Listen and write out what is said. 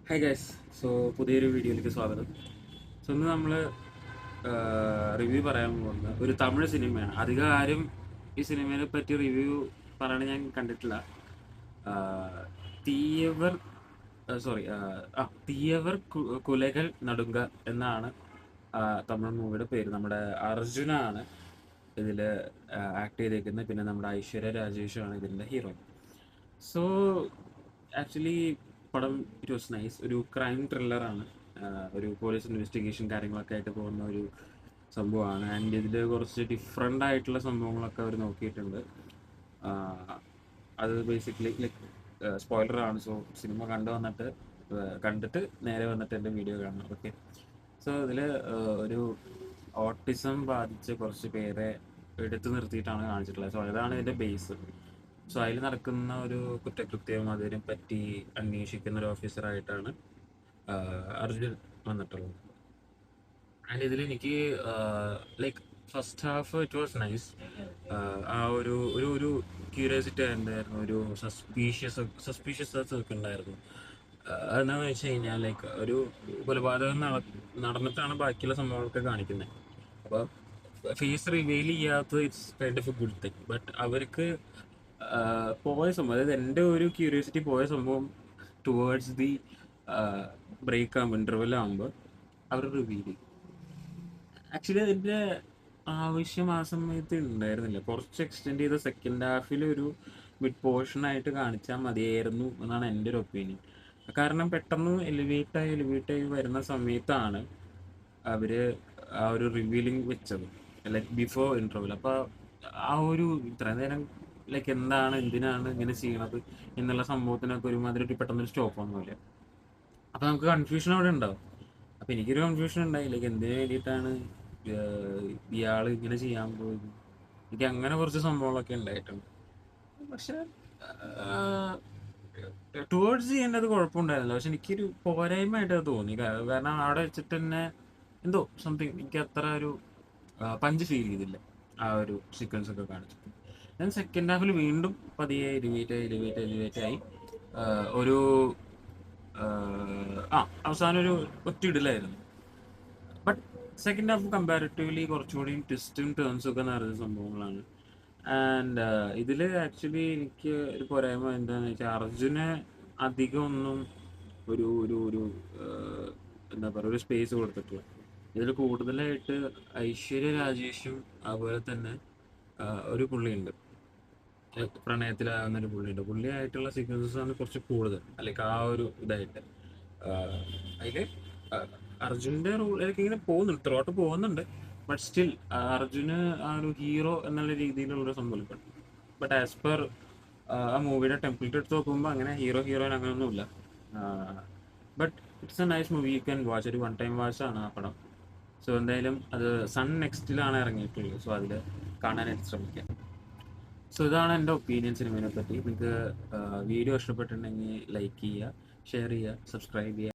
Hi guys. So പുതിയൊരു വീഡിയോയിലേക്ക് സ്വാഗതം. സോ ഇന്ന് നമ്മൾ റിവ്യൂ പറയാൻ പോകുന്ന ഒരു തമിഴ് സിനിമയാണ്. അധികം ആരും ഈ സിനിമയെ പറ്റി റിവ്യൂ പറയണ ഞാൻ കണ്ടിട്ടില്ല. ആഹ് തീയവർ സോറി തീയവർ കുലകൾ നടുങ്ക എന്നാണ് തമിഴ് മൂവിയുടെ പേര്. നമ്മുടെ അർജുനാണ് ഇതിൽ ആക്ട് ചെയ്തേക്കുന്നത്. പിന്നെ നമ്മുടെ ഐശ്വര്യ രാജേഷാണ് ഇതിൻ്റെ ഹീറോയിൻ. സോ ആക്ച്വലി പടം ഇറ്റ് വാസ് നൈസ്. ഒരു ക്രൈം ത്രില്ലറാണ്. ഒരു പോലീസ് ഇൻവെസ്റ്റിഗേഷൻ കാര്യങ്ങളൊക്കെ ആയിട്ട് പോകുന്ന ഒരു സംഭവമാണ്. ആൻഡ് ഇതിൽ കുറച്ച് ഡിഫറെൻ്റ് ആയിട്ടുള്ള സംഭവങ്ങളൊക്കെ അവർ നോക്കിയിട്ടുണ്ട്. ആഹ് അത് ബേസിക്കലി ലൈക്ക് സ്പോയിലറാണ്. സോ സിനിമ കണ്ടിട്ട് നേരെ വന്നിട്ട് എൻ്റെ വീഡിയോ കാണണം. ഓക്കെ. സോ ഇതിൽ ഒരു ഓട്ടിസം ബാധിച്ച കുറച്ച് പേരെ എടുത്തു നിർത്തിയിട്ടാണ് കാണിച്ചിട്ടുള്ളത്. സോ അതാണ് ഇതിൻ്റെ ബേസ്. സോ അതിൽ നടക്കുന്ന ഒരു കുറ്റകൃത്യം അതിനെ പറ്റി അന്വേഷിക്കുന്ന ഒരു ഓഫീസറായിട്ടാണ് അർജുൻ വന്നിട്ടുള്ളത്. ആൻഡ് ഇതിൽ എനിക്ക് like first half it was nice. ആ ഒരു ഒരു ഒരു ക്യൂരിയോസിറ്റി ഉണ്ടായിരുന്നു, ഒരു സസ്പീഷ്യസ് ഒക്കെ ഉണ്ടായിരുന്നു. അതെന്താണെന്ന് വെച്ച് കഴിഞ്ഞാൽ ലൈക്ക് ഒരു കൊലപാതകം നടന്നിട്ടാണ് ബാക്കിയുള്ള സംഭവങ്ങളൊക്കെ കാണിക്കുന്നത്. അപ്പോൾ ഫേസ് റിവീൽ ചെയ്യാത്തത് it's kind of A good thing. But അവർക്ക് പോയ സംഭവം, അതായത് എൻ്റെ ഒരു ക്യൂരിയോസിറ്റി പോയ സംഭവം ടുവേർഡ്സ് ദി ബ്രേക്ക് ആകുമ്പോൾ, ഇൻ്റർവെൽ ആകുമ്പോൾ അവർ റിവീൽ ചെയ്യും. ആക്ച്വലി അതിൻ്റെ ആവശ്യം ആ സമയത്ത് ഉണ്ടായിരുന്നില്ല. കുറച്ച് എക്സ്റ്റെൻഡ് ചെയ്ത സെക്കൻഡ് ഹാഫിൽ ഒരു മിഡ് പോർഷനായിട്ട് കാണിച്ചാൽ മതിയായിരുന്നു എന്നാണ് എൻ്റെ ഒരു ഒപ്പീനിയൻ. കാരണം പെട്ടെന്ന് എലിവേറ്റായി വരുന്ന സമയത്താണ് അവർ ആ ഒരു റിവീലിംഗ് വെച്ചത്, ലൈക്ക് ബിഫോർ ഇൻ്റർവെൽ. അപ്പോൾ ആ ഒരു ഇത്രയും നേരം ലൈക്ക് എന്തിനാണ് ഇങ്ങനെ ചെയ്യണത് എന്നുള്ള സംഭവത്തിനൊക്കെ ഒരുമാതിരി ഒരു പെട്ടെന്നൊരു സ്റ്റോപ്പ് ഒന്നുമില്ല. അപ്പോൾ നമുക്ക് കൺഫ്യൂഷൻ അവിടെ ഉണ്ടാവും. അപ്പോൾ എനിക്കൊരു കൺഫ്യൂഷൻ ഉണ്ടായി, ലൈക്ക് എന്തിനു വേണ്ടിയിട്ടാണ് ഇയാൾ ഇങ്ങനെ ചെയ്യാൻ പോയത്. എനിക്ക് അങ്ങനെ കുറച്ച് സംഭവങ്ങളൊക്കെ ഉണ്ടായിട്ടുണ്ട്. പക്ഷെ ടുവേർഡ്സ് ചെയ്യേണ്ടത് അത് കുഴപ്പമുണ്ടായിരുന്നില്ല. പക്ഷെ എനിക്കൊരു പോരായ്മയായിട്ട് അത് തോന്നി. കാരണം അവിടെ വെച്ചിട്ട് തന്നെ എന്തോ സംതിങ് എനിക്ക് അത്ര ഒരു പഞ്ച് ഫീൽ ചെയ്തില്ല ആ ഒരു സീക്വൻസ് ഒക്കെ കാണിച്ചിട്ട്. ഞാൻ സെക്കൻഡ് ഹാഫിൽ വീണ്ടും പതിയെ എലിവേറ്റ് ആയി ഒരു അവസാനം ഒരു ഒറ്റ ഇടലായിരുന്നു. ബട്ട് സെക്കൻഡ് ഹാഫ് കമ്പാരിറ്റീവ്ലി കുറച്ചുകൂടി ട്വിസ്റ്റും ടേൺസും ഒക്കെ നിറഞ്ഞ സംഭവങ്ങളാണ്. ആൻഡ് ഇതിൽ ആക്ച്വലി എനിക്ക് ഒരു പോരായ്മ എന്താണെന്ന് വെച്ചാൽ അർജുന് അധികം ഒന്നും ഒരു ഒരു ഒരു എന്താ പറയുക, ഒരു സ്പേസ് കൊടുത്തിട്ടില്ല. ഇതിൽ കൂടുതലായിട്ട് ഐശ്വര്യ രാജേഷും അതുപോലെ തന്നെ ഒരു പുള്ളിയുണ്ട്, പ്രണയത്തിലാകുന്ന ഒരു പുള്ളിയുണ്ട്. പുള്ളിയായിട്ടുള്ള സീക്വൻസസ് ആണ് കുറച്ച് കൂടുതൽ, അല്ലെങ്കിൽ ആ ഒരു ഇതായിട്ട് അതിൽ അർജുൻ്റെ റോളിലേക്ക് ഇങ്ങനെ പോകുന്നുണ്ട്, ത്രോട്ട് പോകുന്നുണ്ട്. ബട്ട് സ്റ്റിൽ അർജുന് ആ ഒരു ഹീറോ എന്നുള്ള രീതിയിലുള്ളൊരു സംഭവം. ബട്ട് ആസ് പെർ ആ മൂവിയുടെ ടെംപ്ലേറ്റ് എടുത്ത് നോക്കുമ്പോൾ അങ്ങനെ ഹീറോയിൻ അങ്ങനെയൊന്നുമില്ല. But it's A nice movie, you can watch. ഒരു വൺ ടൈം വാച്ച് ആണ് ആ പടം. സോ എന്തായാലും അത് സൺ നെക്സ്റ്റിലാണ് ഇറങ്ങിയിട്ടുള്ളത്. സോ അതിൽ കാണാനായിട്ട് ശ്രമിക്കാം. സോ ഇതാണ് എൻ്റെ ഒപ്പീനിയൻ സിനിമയെ പറ്റി. നിങ്ങൾക്ക് വീഡിയോ ഇഷ്ടപ്പെട്ടിട്ടുണ്ടെങ്കിൽ ലൈക്ക് ചെയ്യുക, ഷെയർ ചെയ്യുക, സബ്സ്ക്രൈബ് ചെയ്യുക.